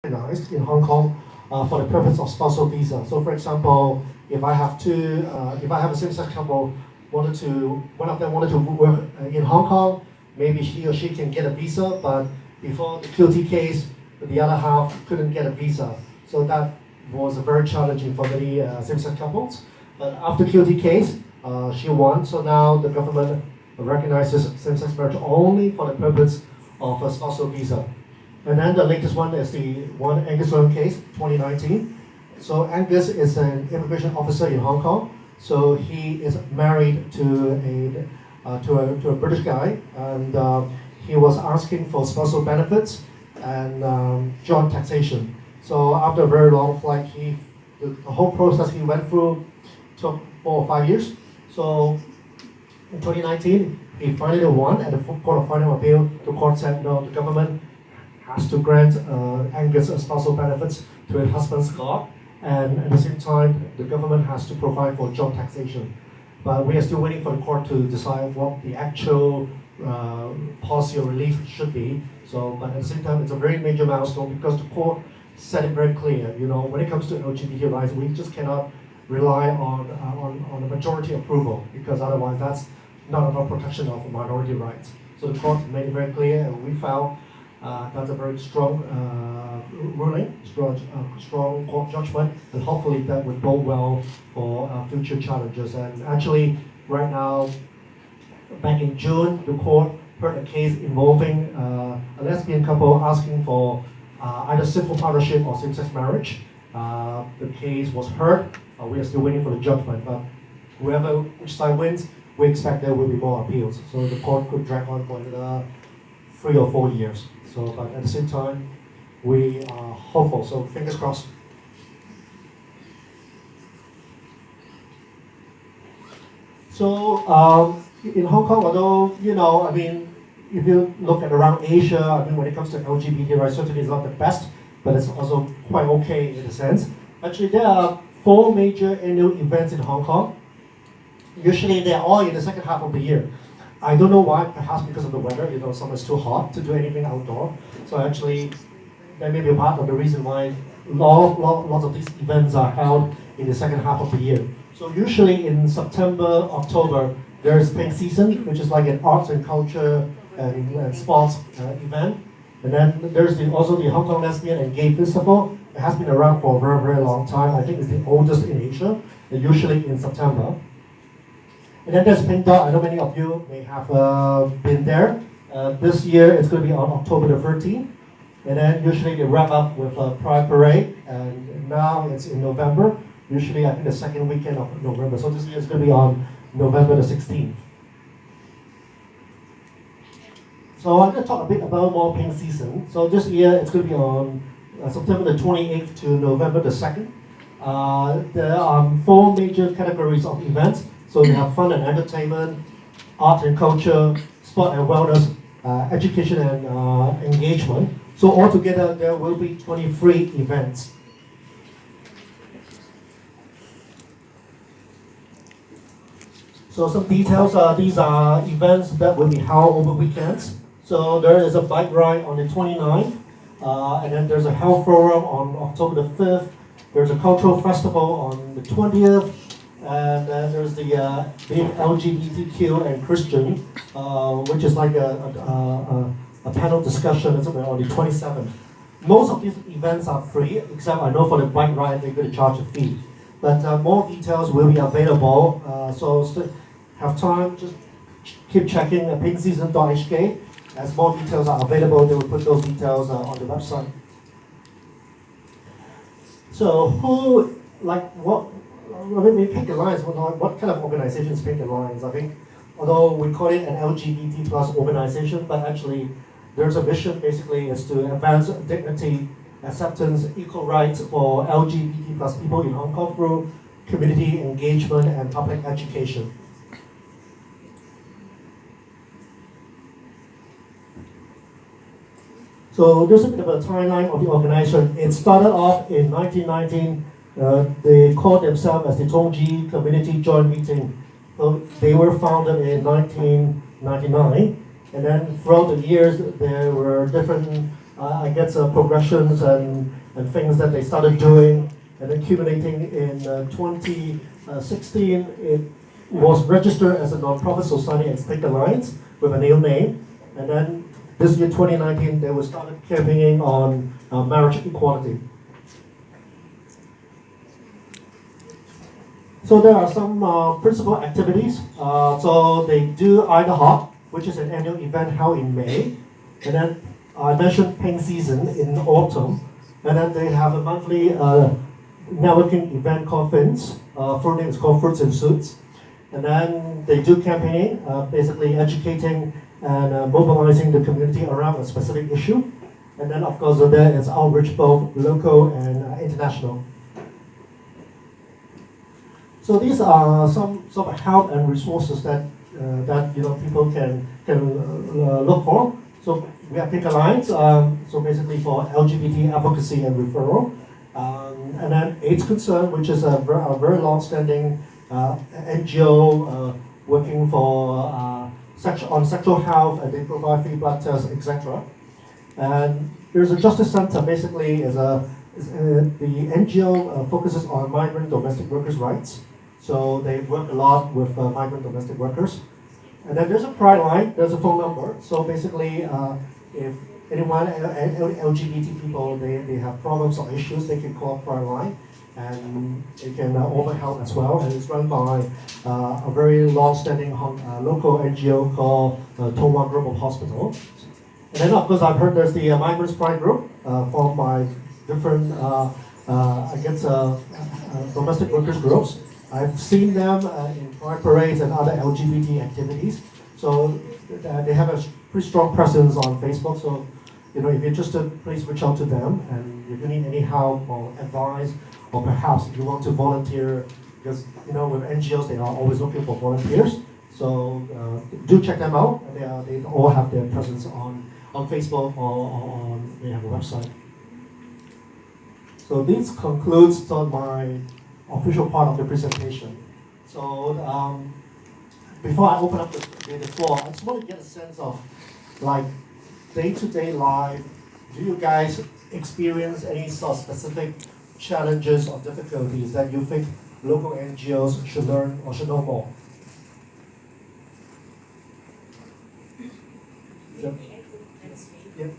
recognized in Hong Kong for the purpose of spousal visa. So, for example, if I have a same-sex couple, one of them wanted to work in Hong Kong, maybe he or she can get a visa, but before the QT case, the other half couldn't get a visa. So that was very challenging for many same-sex couples. But after QT case, she won. So now the government recognizes same-sex marriage only for the purpose of a spousal visa. And then the latest one is the one Angus Leung case, 2019. So Angus is an immigration officer in Hong Kong. So he is married to a British guy, and he was asking for spousal benefits and joint taxation. So after a very long flight, the whole process he went through took 4 or 5 years. So in 2019, he finally won at the Court of Final Appeal. The court said no, the government has to grant Angus spousal benefits to his husband's God, and at the same time, the government has to provide for joint taxation. But we are still waiting for the court to decide what the actual policy of relief should be. So, but at the same time, it's a very major milestone because the court said it very clear. You know, when it comes to LGBT rights, we just cannot rely on a majority approval, because otherwise that's not enough protection of minority rights. So the court made it very clear, and we felt that's a very strong ruling, strong court judgment, and hopefully that would bode well for future challenges. And actually, right now, back in June, the court heard a case involving a lesbian couple asking for either civil partnership or same-sex marriage. The case was heard. We are still waiting for the judgment, but which side wins, we expect there will be more appeals. So the court could drag on for another 3 or 4 years. So, but at the same time, we are hopeful. So fingers crossed. So in Hong Kong, although if you look at around Asia, when it comes to LGBT rights, certainly it's not the best, but it's also quite okay in a sense. Actually, there are 4 major annual events in Hong Kong. Usually, they're all in the second half of the year. I don't know why, perhaps because of the weather, summer's too hot to do anything outdoor. So actually, that may be part of the reason why lots of these events are held in the second half of the year. So usually in September, October, there's Pink Season, which is like an arts and culture and sports event. And then there's also the Hong Kong Lesbian and Gay Festival. It has been around for a very, very long time. I think it's the oldest in Asia, usually in September. And then there's Pink Dot. I know many of you may have been there. This year it's going to be on October the 13th. And then usually they wrap up with a Pride Parade. And now it's in November. Usually I think the second weekend of November. So this year it's going to be on November the 16th. So I'm going to talk a bit about more Pink Season. So this year it's going to be on September the 28th to November the 2nd. There are 4 major categories of events. So we have fun and entertainment, art and culture, sport and wellness, education and engagement. So altogether, there will be 23 events. So some details, these are events that will be held over weekends. So there is a bike ride on the 29th, and then there's a health forum on October the 5th. There's a cultural festival on the 20th. And then there's the being LGBTQ and Christian, which is like a panel discussion on the 27th. Most of these events are free, except I know for the bike ride they're going to charge a fee. But more details will be available. So have time, just keep checking pinkseason.hk. As more details are available, they will put those details on the website. So let me Pink Alliance, what kind of organization is Pink Alliance? I think, although we call it an LGBT plus organization, but actually there's a mission basically is to advance dignity, acceptance, equal rights for LGBT plus people in Hong Kong through community engagement and public education. So there's a bit of a timeline of the organization. It started off in 1919. They called themselves as the Tongji Community Joint Meeting. So they were founded in 1999, and then throughout the years there were different I get progressions and things that they started doing, and then accumulating in 2016, it was registered as a non-profit society and Stick Alliance with a new name, and then this year 2019 they were started campaigning on marriage equality. So there are some principal activities. So they do Ida Hop, which is an annual event held in May. And then I mentioned Pink Season in autumn. And then they have a monthly networking event called Fins. Full name is called Fruits and Suits. And then they do campaigning, basically educating and mobilizing the community around a specific issue. And then of course there is outreach both local and international. So these are some sort of help and resources that people can look for. So we have Pink Alliance, so basically for LGBT advocacy and referral, and then AIDS Concern, which is a very long-standing NGO working for on sexual health, and they provide free blood tests, etc. And there's a Justice Center, basically the NGO focuses on migrant domestic workers' rights. So they work a lot with migrant domestic workers. And then there's a Pride line, there's a phone number. So basically, if anyone, LGBT people, they have problems or issues, they can call Pride line. And they can offer help as well. And it's run by a very long-standing local NGO called Tongwan Global Hospital. And then of course I've heard there's the Migrants Pride Group formed by different, domestic workers groups. I've seen them in pride parades and other LGBT activities. So they have a pretty strong presence on Facebook. So if you're interested, please reach out to them. And if you need any help or advice, or perhaps if you want to volunteer, because with NGOs they are always looking for volunteers. So do check them out. They all have their presence on Facebook or they have a website. So this concludes my official part of the presentation. So before I open up the floor, I just want to get a sense of day-to-day life. Do you guys experience any sort of specific challenges or difficulties that you think local NGOs should learn or should know more? Yep. Yep.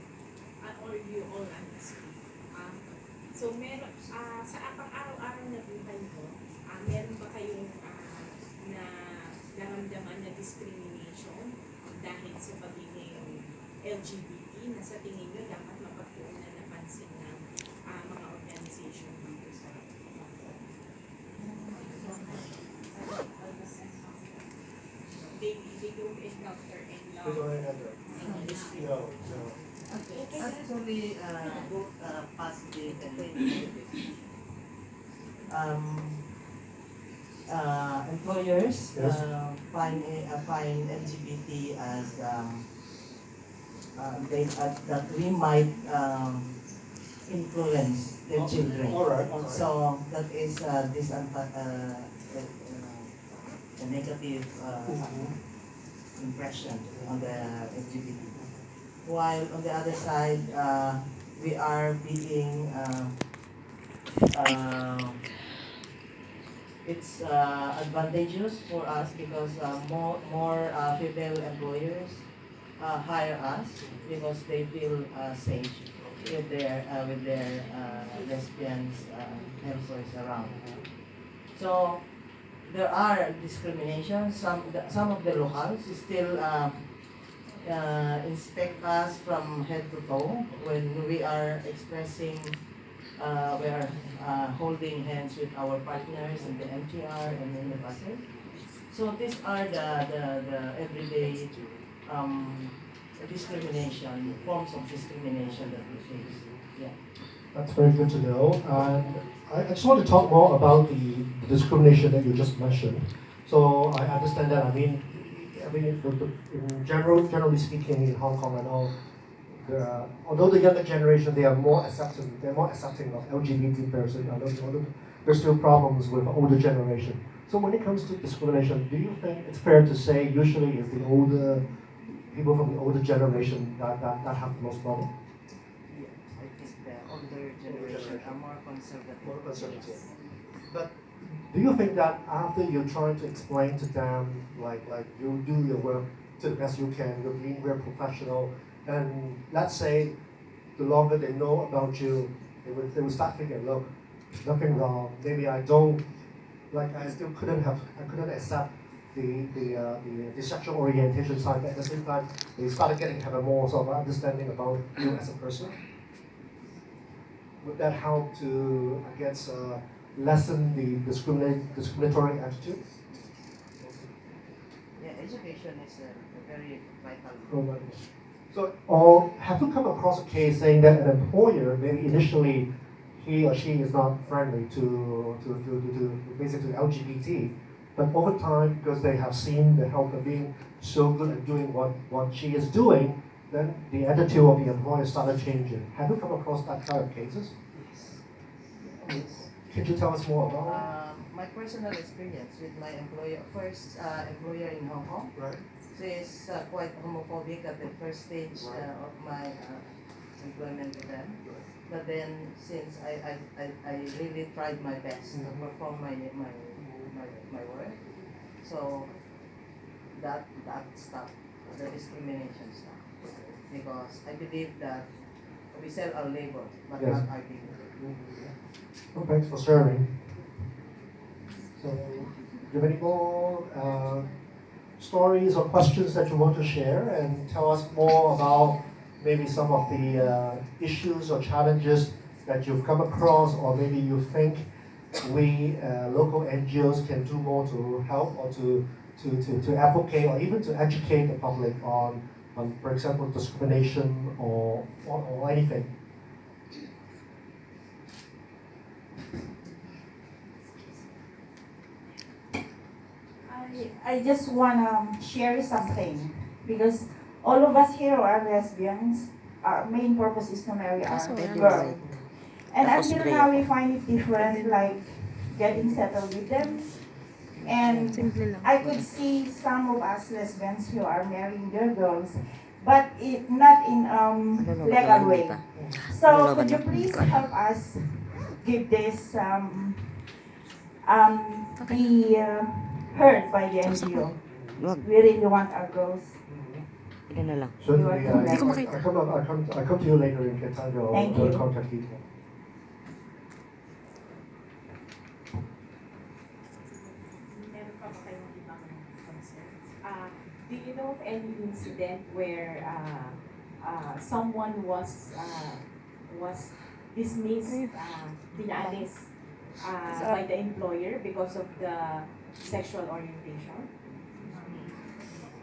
So meron sa pang-araw-araw na buhay mo, meron ba kayong naramdaman na discrimination dahil sa pagiging LGBT na sa tingin nyo dapat mapagtuunan na pansin ng mga organization dito sa they don't encounter any No. Okay. Actually, both positive and negative. Employers Yes. find LGBT as that we might influence their children. All right. So that is a negative impression on the LGBT. While on the other side, we are being it's advantageous for us because more female employers hire us because they feel safe with their lesbians employees around. So there are discrimination. Some of the locals still inspect us from head to toe when we are expressing, we are holding hands with our partners in the MTR and in the buses. So these are the everyday discrimination, forms of discrimination that we face. Yeah. That's very good to know. And I just want to talk more about the discrimination that you just mentioned. So I understand that. In generally speaking, in Hong Kong, I know, although the younger generation they are more accepting of LGBT persons. Although there's still problems with the older generation. So when it comes to discrimination, do you think it's fair to say usually it's the older people from the older generation that have the most problem? generation are more conservative. More conservative. Yes. But do you think that after you try to explain to them, like you do your work to the best you can, you're being very professional, and let's say the longer they know about you, they will start thinking, look, nothing wrong. Maybe I don't, like I still I couldn't accept the sexual orientation side, but at the same time, they started have a more sort of understanding about you as a person. Would that help to, I guess, lessen the discriminatory attitude? Yeah, education is a very vital. Right. So, or have you come across a case saying that an employer, maybe initially he or she is not friendly to basically LGBT, but over time, because they have seen the help of being so good at doing what she is doing, then the attitude of the employer started changing. Have you come across that kind of cases? Yes. Can you tell us more about that? My personal experience with my first employer in Hong Kong. Right. She is quite homophobic at the first stage of my employment with them. But then, since I really tried my best to perform my work, so that stopped, the discrimination stopped. Because I believe that we sell our labor, but Yes. not our people. Well, thanks for sharing. So, do you have any more stories or questions that you want to share and tell us more about maybe some of the issues or challenges that you've come across, or maybe you think we local NGOs can do more to help or to advocate or even to educate the public on for example, discrimination or anything? I just wanna share something because all of us here are lesbians. Our main purpose is to marry our girl. And until now we find it different, like getting settled with them. And I could see some of us lesbians who are marrying their girls, but not in legal way. So could you please help us give this be heard by the NGO? We really want our girls. Certainly, You are correct. I come to you later in get your contact details. Meron pa ba kayong ibang concerns? Do you know of any incident where someone was dismissed, dinanis by the employer because of the sexual orientation?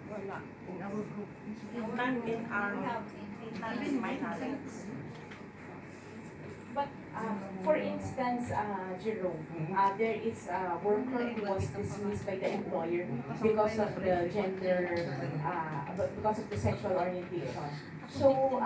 Wala. In our group. Not in our even my knowledge. But for instance, Jerome, there is a worker who was dismissed by the employer because of the gender, because of the sexual orientation. So,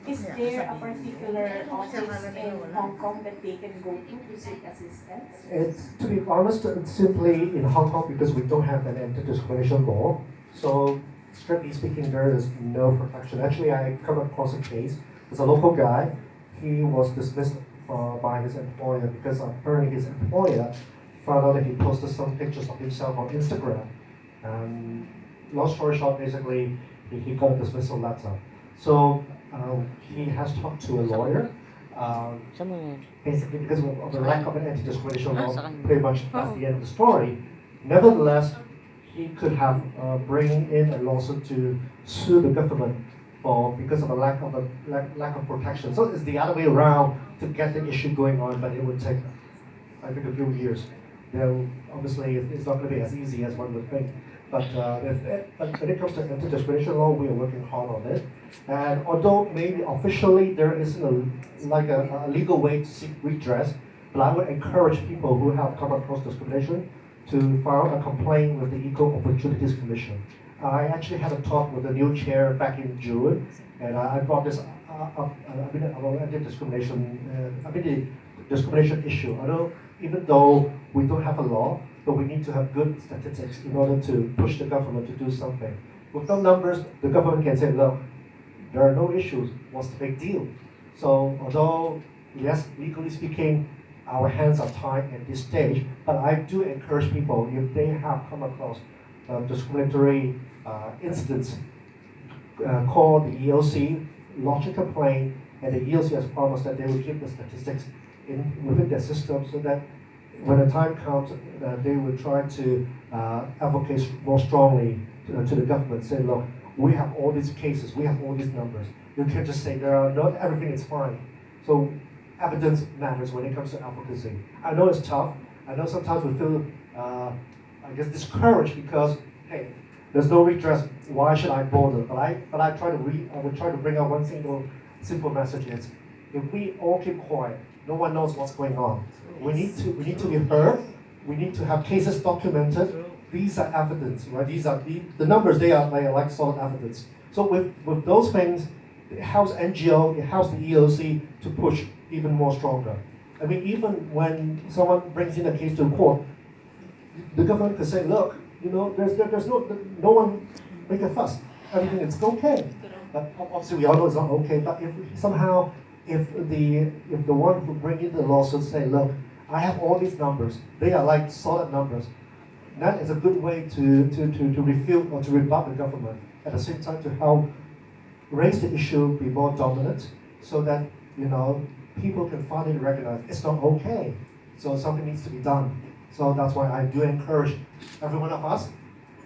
is there a particular office in Hong Kong that they can go to seek assistance? To be honest, it's simply in Hong Kong because we don't have an anti-discrimination law. So, strictly speaking, there is no protection. Actually, I come across a case. There's a local guy. He was dismissed by his employer because apparently his employer found out that he posted some pictures of himself on Instagram. And long story short, basically, he got a dismissal letter. So he has talked to a lawyer. Basically, because of the lack of an anti-discrimination law, pretty much that's the end of the story. Nevertheless, he could have bring in a lawsuit to sue the government because of a lack of protection. So it's the other way around to get the issue going on, but it would take, I think, a few years. Obviously, it's not going to be as easy as one would think. But when it comes to anti-discrimination law, we are working hard on it. And although maybe officially there isn't a legal way to seek redress, but I would encourage people who have come across discrimination to file a complaint with the Equal Opportunities Commission. I actually had a talk with the new chair back in June, and I brought this up, about anti-discrimination, the discrimination issue. Even though we don't have a law, but we need to have good statistics in order to push the government to do something. With no numbers, the government can say, look, there are no issues, what's the big deal? So although Yes, legally speaking, our hands are tied at this stage, but I do encourage people, if they have come across discriminatory incidents, call the EOC, lodge a complaint, and the EOC has promised that they will keep the statistics within their system so that when the time comes, they will try to advocate more strongly to the government, say, look, we have all these cases, we have all these numbers. You can't just say not everything is fine. So evidence matters when it comes to advocacy. I know it's tough. I know sometimes we feel, I guess, discouraged because, hey, there's no redress. Why should I bother? But I would try to bring out one simple message: is if we all keep quiet, no one knows what's going on. We need to be heard. We need to have cases documented. These are evidence, right? These are the numbers. They are like solid evidence. So with those things, it helps NGO, it helps the EOC to push even more stronger. I mean, even when someone brings in a case to court, the government could say, look, there's no one make a fuss. Everything is okay. But obviously we all know it's not okay. But if the one who bring in the lawsuit say, look, I have all these numbers, they are like solid numbers. That is a good way to refute or to rebut the government. At the same time, to help raise the issue, be more dominant, so that people can finally recognize it's not okay. So something needs to be done. So that's why I do encourage every one of us,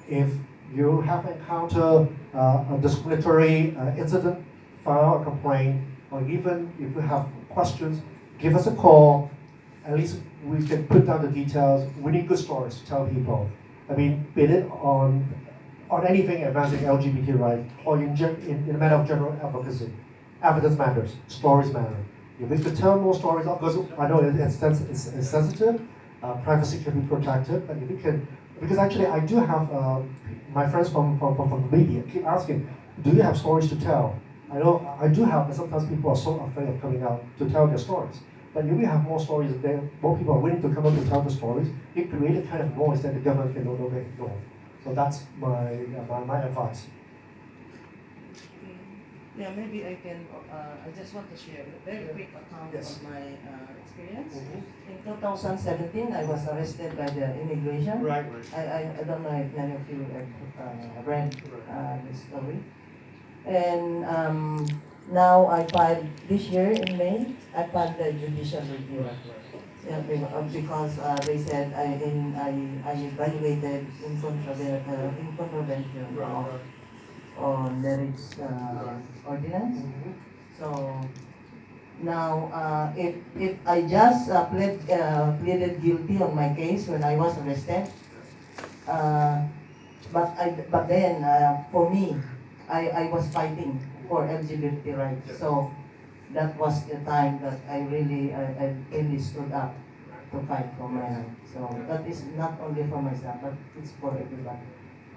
if you have encountered a discriminatory incident, file a complaint, or even if you have questions, give us a call. At least we can put down the details. We need good stories to tell people. I mean, be it on anything advancing LGBT rights, or in a matter of general advocacy. Evidence matters. Stories matter. If we could tell more stories, of course, I know it's sensitive. Privacy can be protected, but if we can, because actually I do have my friends from the media keep asking, do you have stories to tell? I know I do have, but sometimes people are so afraid of coming out to tell their stories. But if we have more stories, then more people are willing to come out to tell the stories. It creates a kind of noise that the government can no longer ignore. So that's my advice. Yeah, maybe I can. I just want to share a very quick account Yes. of my experience. Mm-hmm. In 2017, I was arrested by the immigration. Right. I don't know if many of you have read this story. And now I filed this year in May. I filed the judicial review. Yeah, because they said I violated in contravention of marriage ordinance. Mm-hmm. So now, if I just pleaded guilty on my case when I was arrested, but then for me, I was fighting for LGBT rights. So that was the time that I really stood up to fight for my rights. So that is not only for myself, but it's for everybody.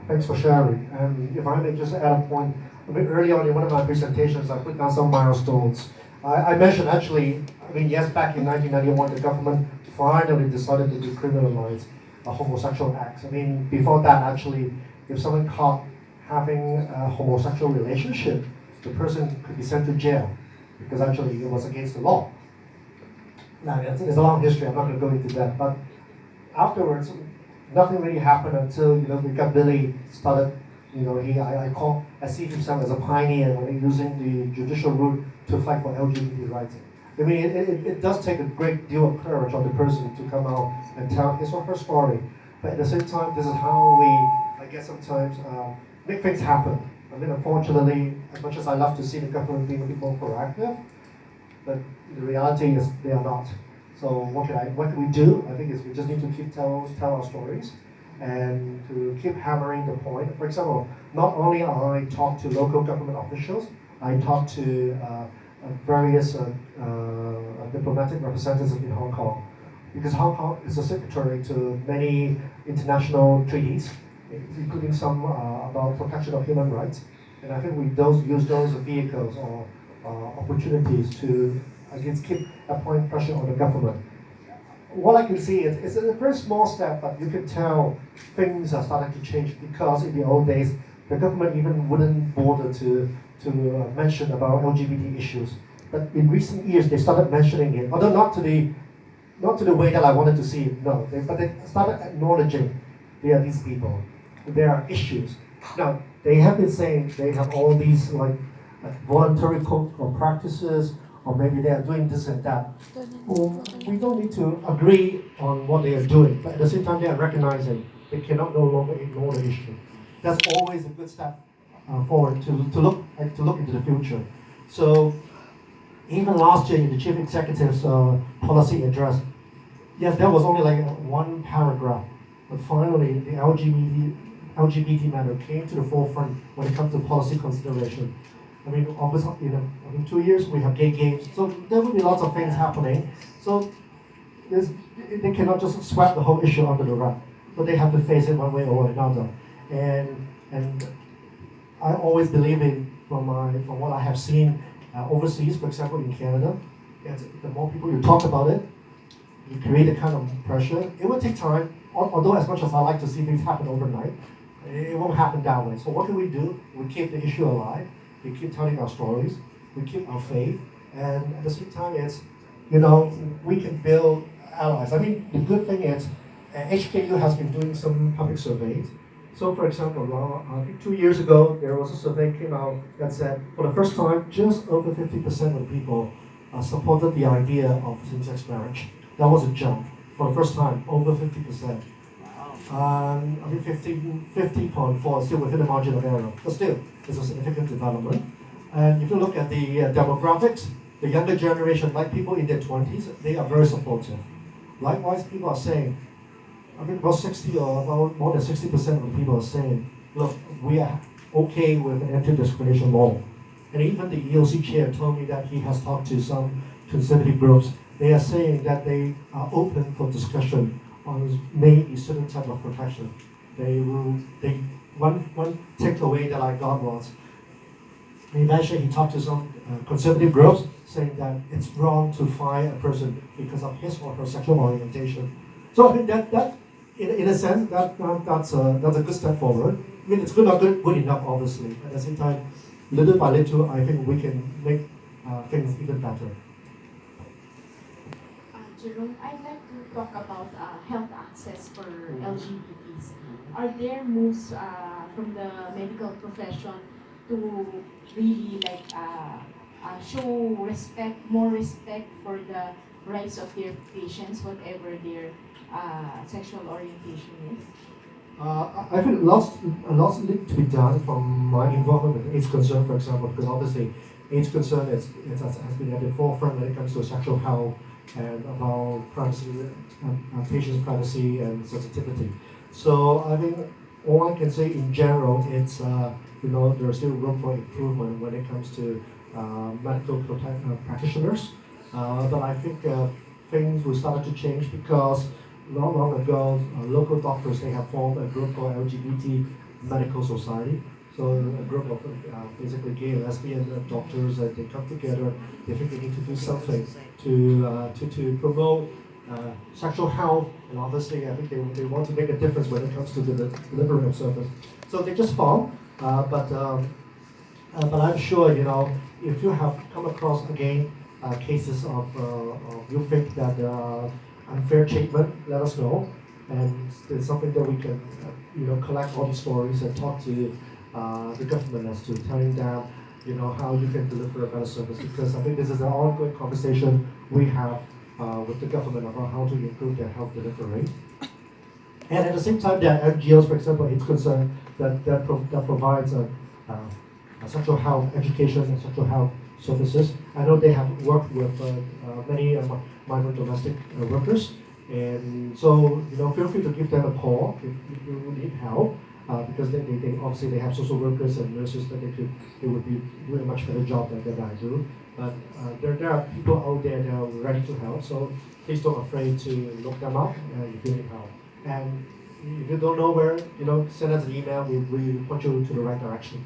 Thanks for sharing. And if I may just add a point, a bit early on in one of my presentations, I put down some milestones. I mentioned actually, yes, back in 1991, the government finally decided to decriminalize homosexual acts. Before that, actually, if someone caught having a homosexual relationship, the person could be sent to jail because actually it was against the law. Now, it's a long history, I'm not going to go into that, but afterwards, nothing really happened until we got Billy started. I see himself as a pioneer when using the judicial route to fight for LGBT rights. It does take a great deal of courage on the person to come out and tell his or her story. But at the same time, this is how we, I guess, sometimes make things happen. Unfortunately, as much as I love to see the government being a bit more proactive, but the reality is they are not. So what can we do? I think we just need to keep tell our stories and to keep hammering the point. For example, not only I talk to local government officials, I talk to various diplomatic representatives in Hong Kong, because Hong Kong is a signatory to many international treaties, including some about protection of human rights. And I think we use those vehicles or opportunities to, I guess, keep applying pressure on the government. What I can see is it's a very small step, but you can tell things are starting to change, because in the old days, the government even wouldn't bother to mention about LGBT issues. but in recent years they started mentioning it, although not to the way that I wanted to see it, no, but they started acknowledging there are these people, there are issues. Now, they have been saying they have all these voluntary code or practices, or maybe they are doing this and that. Well, we don't need to agree on what they are doing, but at the same time they are recognizing they cannot no longer ignore the issue. That's always a good step forward to look into the future. So even last year in the chief executive's policy address, yes, there was only like one paragraph, but finally the LGBT matter came to the forefront when it comes to policy consideration. I mean, obviously, in 2 years we have gay games, so there will be lots of things happening. So they cannot just sweep the whole issue under the rug. So they have to face it one way or another. And I always believe in from what I have seen overseas, for example, in Canada, the more people you talk about it, you create a kind of pressure. It will take time, although as much as I like to see things happen overnight, it won't happen that way. So what do? We keep the issue alive. We keep telling our stories. We keep our faith. And at the same time, we can build allies. I mean, the good thing is HKU has been doing some public surveys. So for example, I think 2 years ago, there was a survey came out that said, for the first time, just over 50% of the people supported the idea of same-sex marriage. That was a jump. For the first time, over 50%. I mean, 50.4 is still within the margin of error, but still, it's a significant development. And if you look at the demographics, the younger generation, like people in their 20s, they are very supportive. Likewise, people are saying, I think about 60 or about more than 60% of the people are saying, look, we are okay with an anti-discrimination law. And even the EOC chair told me that he has talked to some conservative groups. They are saying that they are open for discussion on maybe certain type of protection. One takeaway that I got was, eventually he talked to some conservative groups saying that it's wrong to fine a person because of his or her sexual orientation. So I think that in a sense, that's a good step forward. I mean, it's not good enough, obviously. At the same time, little by little, I think we can make things even better. Jerome, I'd like to talk about health access for LGBTs. Are there moves from the medical profession to really show more respect for the rights of their patients, whatever their sexual orientation is? I think lots need to be done from my involvement with AIDS concern, for example, because obviously AIDS concern has been at the forefront when it comes to sexual health and about privacy, patients' privacy and sensitivity. So I think all I can say in general, it's there's still room for improvement when it comes to medical practitioners. But I think things will start to change because long ago, local doctors, they have formed a group called LGBT Medical Society. So a group of basically gay and lesbian doctors, they come together. They think they need to do something to promote sexual health, and obviously I think they want to make a difference when it comes to the delivery of service. So they just formed, but I'm sure if you have come across again cases of you think that unfair treatment, let us know, and it's something that we can collect all the stories and talk to the government as to telling them how you can deliver a better service, because I think this is an ongoing conversation we have with the government about how to improve their health delivery. And at the same time, there are NGOs, for example, AIDS Concern, that provides sexual health education and sexual health services. I know they have worked with many migrant domestic workers, and so feel free to give them a call if you need help, because they obviously they have social workers and nurses that they would be doing a much better job than I do. But there are people out there that are ready to help, so please don't be afraid to look them up if you need help. And if you don't know where, send us an email. We point you to the right direction.